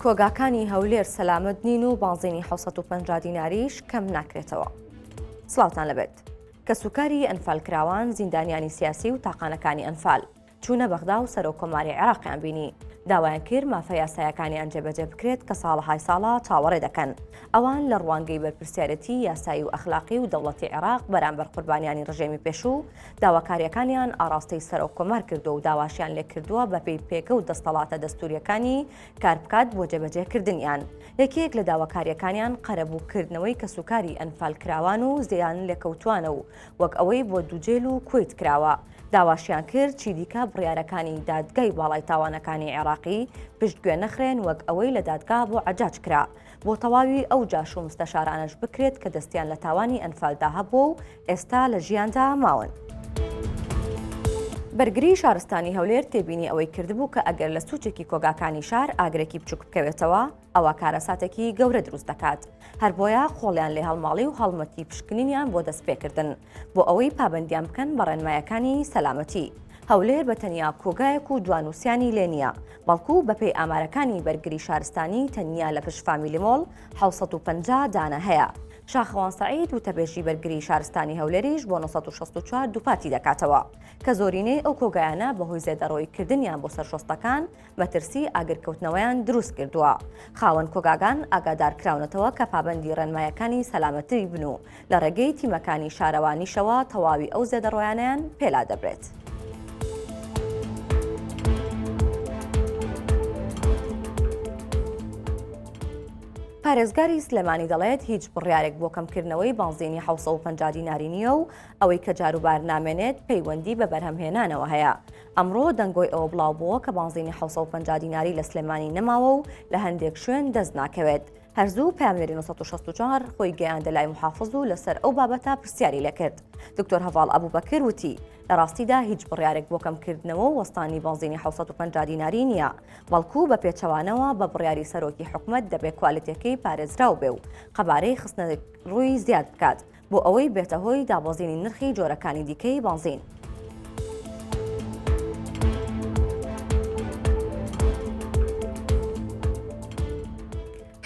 کۆگاکانی هەولێر سەلامت نین و بانزینی 750 دیناریش کەم ناکرێتەوە. سڵاوتان لەبێت. کەسوکاری ئەنفالکراوان زیندانیانی سیاسی و تاقانەکانی ئەنفال چوونە بەغدا و سەرۆکۆماری عێراقیان بینی. داوایان کرد مافە یاسایەکانیان جێبەجێ بکرێت کە ساڵەهای ساڵە چاوەڕێ دەکەن. ئەوان لە ڕوانگەی بەرپرسیارەتی یاسایی و ئەخلاقی و دەوڵەتی عێراق بەرامبەر قوربانیانی ڕژێمی پێشوو داواکاریەکانیان ئاراستەی سەرۆکۆمار کردو و داواشیان لێ کردووە بەپێی پێکە و دەستەڵاتە دەستوریەکانی کار بکات بۆ جێبەجێکردنیان. یەکێک لە داواکاریەکانیان قەرەبووکردنەوەی کەسوکاری ئەنفالکراوان و زیان لێکەوتوانە و وەک ئەوەی بۆ دووجێل و کوێت کراوە. داواشیان کرد چی دیکە بڕیارەکانی دادگای باڵای تاوانەکانی عێراقی پشتگوێ نەخرێن وەک ئەوەی لە دادگا بۆ عەجاج کرا بۆ تەواوی ئەو جاش و مستەشارانەش بکرێت کە دەستیان لە تاوانی ئەنفالدا هەبوو و ئێستا لە ژیاندا ماون. بەرگری شارستانی هەولێر تێبینی ئەوەی کردبوو کە ئەگەر لە سوچێکی کۆگاکانی شار ئاگرێکی بچووک بکەوێتەوە ئەوە کارەساتێکی گەورە دروست دەکات. هەر بۆیە خۆڵیان لێ هەڵماڵی و هەڵمەتی پشکنینیان بۆ دەستپێکردن بۆ ئەوەی پابەندیان بکەن بە ڕێنمایەکانی سەلامەتی. هەولێر بە تەنیا کۆگایەک و دوانوسیانی لێ نییە، بەڵکو بەپێی ئامارەکانی بەرگری شارستانی تەنیا لە پشت فامیلی مۆڵ 750 دانە هەیە. شاخەوان سەعید و تەبێژی بەرگری شارستانی هەولێریش بۆ 964 دووپاتی دەکاتەوە کە زۆرینەی ئەو کۆگایانە بەهۆی زێدەڕۆیکردنیان بۆ سەرشۆستەکان مەترسی ئاگرکەوتنەوەیان دروست کردووە. خاوەن کۆگاکان ئاگادارکراونەتەوە کە پابەندی ڕێنمایەکانی سەلامەتی بن و لە ڕێگەی تیمەکانی شارەوانیشەوە تەواوی ئەو زێدەڕۆیانیان پێلا دەبرێت. پارێزگاری سلێمانی دەڵێت هیچ بڕیارێک بۆ کەمکردنەوەی بانزینی 750 دیناری نییە و ئەوەی کە جاروبار نامێنێت پەیوەندی بە بەرهەمهێنانەوە هەیە. ئەمڕۆ دەنگۆی ئەوە بڵاو بووە کە بانزینی 750 دیناری لە سلێمانی نەماوە و لە هەندێک شوێن دەست ناکەوێت. هەرزوو پامێری 964 خۆی گەیاندە لای محافظ و لەسەر ئەو بابەتە پرسیاری لێکرد. دکتۆر هەڤاڵ ئەبوبەکر وتی لە ڕاستیدا هیچ بڕیارێک بۆ کەمکردنەوە وەستانی بانزینی 750 دیناری نییە، بەڵکو بە پێچەوانەوە بە بڕیاری سەرۆکی حکومەت دەبێت کوالیتیەکەی پارێزراو بێ و قەبارەی خستنە ڕووی زیاد بکات بۆ ئەوەی بێتە هۆی دابەزینی نرخی جۆرەکانی دیکەی بانزین.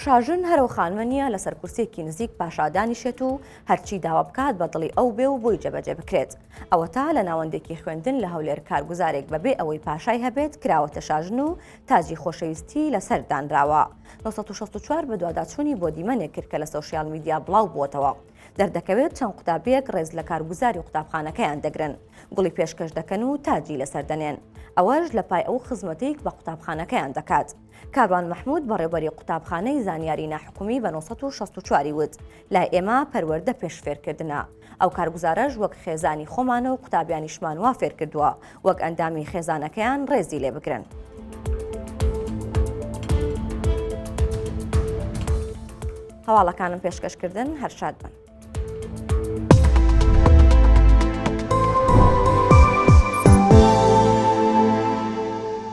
شاژن هەرو خانمە نییە لەسەر کورسێکی نزیک پاشا دانیشێت و هەرچی داوا بکات بە دڵی ئەو بێ و بۆی جێبەجێ بکرێت. ئەوە تا لە ناوەندێکی خوێندن لە هەولێر کارگوزارێک بەبێ ئەوەی پاشای هەبێت کراوەتە شاژن و تاجی خۆشەویستی لەسەر دانراوە. 964 بە دوواداچوونی بۆ دیمەنێک کرد کە لە سۆشیال میدیا بڵاو بووەتەوە. دەردەکەوێت چەند قوتابیەک ڕێز لە کارگوزاری قوتابخانەکەیان دەگرن، گوڵی پێشکەش دەکەن و تاجی لەسەر دەنێن. ئەوەش لە پای ئەو خزمەتێک بە قوتابخانەکەیان دەکات. کاروان مەحموود بەڕێوەبەری قوتابخانەی زانیاری ناحکومی بە 964 وت لای ئێمە پەروەردە پێشفێرکردنە. ئەو کارگوزارەش وەک خێزانی خۆمانە و قوتابیانیشمان وا فێر کردووە وەک ئەندامی خێزانەکەیان ڕێزی لێ بگرن. هەواڵەکانم پێشکەشکردن هەر شاد بن.